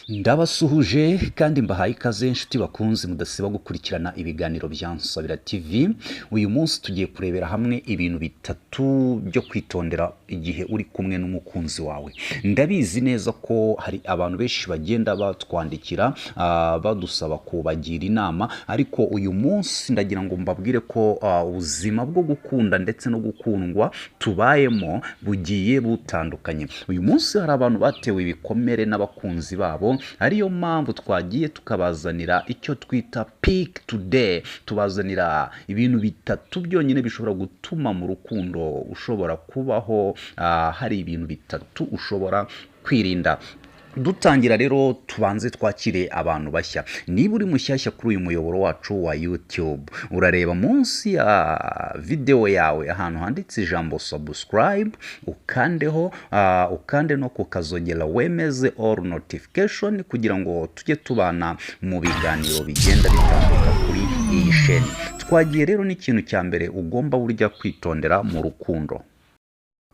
Ndabasuhuje kandi mbahaye ikaze inshuti bakunze mudasiba gukurikirana ibiganiro bya Nsabira TV. Uyu munsi tugiye kurebera hamwe ibintu bitatu byo kwitondera igihe uri kumwe n'umukunzi wawe. Ndabizi neza ko hari abantu benshi bagenda batwandikira badusaba kubagira inama, ariko uyu munsi ndagira ngo mbabwire ko ubuzima bwo gukunda ndetse no gukundwa tubayemo bugiye butandukanye. Uyu munsi hari abantu batewe ibikomere n'abakunzi babo, ariyo mpamvu twagiye tukabazanira icyo twita Pick Today. Tubazanira ibintu bitatu byonyine bishobora gutuma mu rukundo ushobora kubaho hari ibintu bitatu ushobora kwirinda. Dutangira rero tubanze twakire abantu bashya. Niba uri mushyashya kuri uyu muyoboro wacu wa YouTube, urareba munsi ya video yawe ahantu handitse ijambo subscribe, ukandeho ukande no kukazogera wemeze all notification kugira ngo tujye tubana mu biganiro bigenda bitambuka kuri iyi chaîne. Twagiye rero n'ikintu cya mbere ugomba burya kwitondera mu rukundo.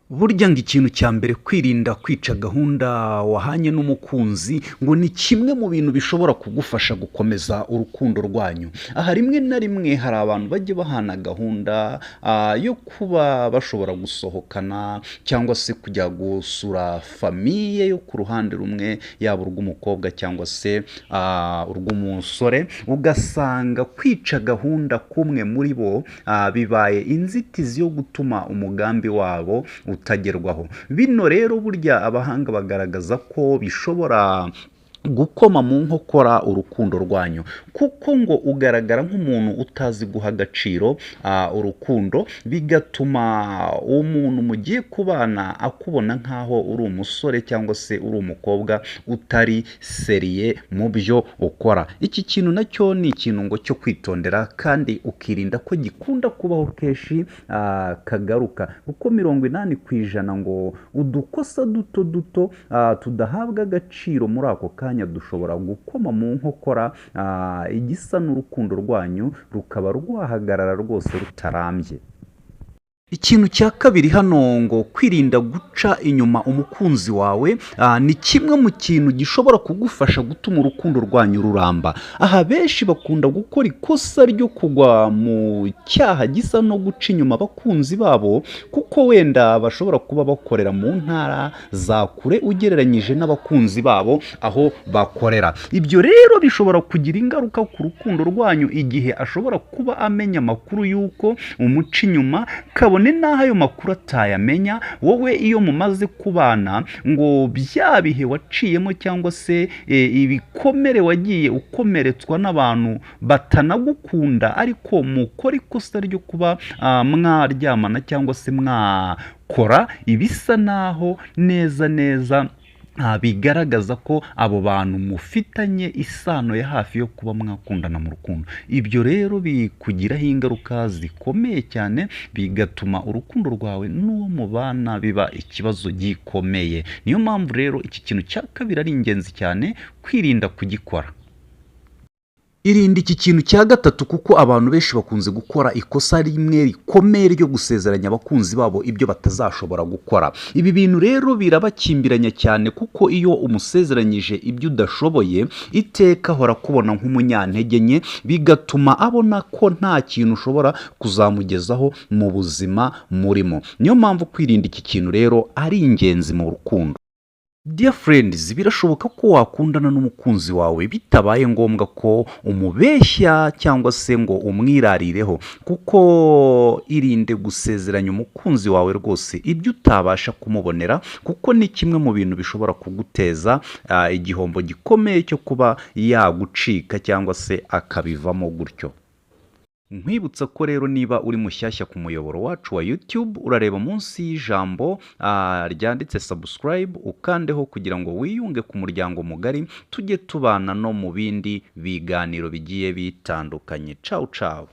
Burya ngo ikintu cya mbere kwirinda kwica gahunda wahanye n'umukunzi ngo ni kimwe mu bintu bishobora kugufasha gukomeza urukundo rwanyu. Aha rimwe na rimwe hari abantu bajya bahana gahunda yo kuba bashobora gusohokana cyangwa se kujya gusura famiye yo ku ruhande rumwe, yaba urw'umukobwa cyangwa se urw'umusore, ugasanga kwica gahunda kumwe muri bo bibaye inzitizi yo gutuma umugambi wabo utagerwaho. Bino rero burya abahanga bagaragaza ko bishobora gukoma mu nkokora urukundo rwanyu, kuko ngo ugaragara nk'umuntu utazi guha agaciro urukundo, bigatuma umuntu mugiye kubana akubona nkaho uri umusore cyangwa se uri umukobwa utari seriye mu byo ukora. Iki kintu nacyo ni ikintu ngo cyo kwitondera kandi ukirinda ko gikunda kubaho kenshi kagaruka, kuko 80% ngo udukosa duto tudahabwa agaciro muri ako kanya dushobora gukoma mu nkokora igisa n'urukundo rwanyu rukaba rwahagarara rwose rutarambye. Ikintu cya kabiri hano ngo kwirinda guca inyuma umukunzi wawe ni kimwe mu kintu gishobora kugufasha gutuma urukundo rwanyu ruramba. Aha benshi bakunda gukora ikosa ryo kugwa mu cyaha gisa no guca inyuma abakunzi babo, kuko wenda bashobora kuba bakorera mu ntara za kure ugereranyije n'abakunzi babo aho bakorera. Ibyo rero bishobora kugira ingaruka ku rukundo rwanyu igihe ashobora kuba amenya amakuru y'uko umuca inyuma, kabone n'aho ayo makuru atayamenya. Wowe iyo mumaze kubana ngo bya bihe waciyemo cyangwa se ibikomere wagiye ukomeretswa n'abantu batanagukunda, ariko mukora ikosa ryo kuba mwaryamana cyangwa se mwakora ibisa naho neza bigaragaza ko abo bantu mufitanye isano ya hafi yo kuba mwakundana mu rukundo. Ibyo rero bikugiraho ingaruka zikomeye cyane, bigatuma urukundo rwawe n'uwo mubana biba ikibazo gikomeye. Niyo mpamvu rero iki kintu cya kabiri ari ingenzi cyane kwirinda kugikora. Irinde iki kintu cya gatatu, kuko abantu benshi bakunze gukora ikosa rimwe rikomeye ryo gusezeranya abakunzi babo ibyo batazashobora gukora. Ibi bintu rero birabakimbiranya cyane, kuko iyo umusezeranyije ibyo udashoboye iteka ahora kubona nk'umunyantege nke, bigatuma abona ko nta kintu ushobora kuzamugezaho mu buzima murimo. Niyo mpamvu kwirinda iki kintu rero ari ingenzi mu rukundo. Dear friends, birashoboka ko wakundana n'umukunzi wawe bitabaye ngombwa ko umubeshya cyangwa se ngo umwirarireho, kuko irinde gusezeranya umukunzi wawe rwose ibyo utabasha kumubonera, kuko ni kimwe mu bintu bishobora kuguteza igihombo gikomeye cyo kuba yagucika cyangwa se akabivamo gutyo. Nkwibutsa ko rero niba uri mushyashya ku muyoboro wacu wa YouTube, urareba munsi y'ijambo ryanditse subscribe, ukandeho kugira ngo wiyunge ku muryango mugari tujye tubana no mu bindi biganiro bigiye bitandukanye. Ciao ciao.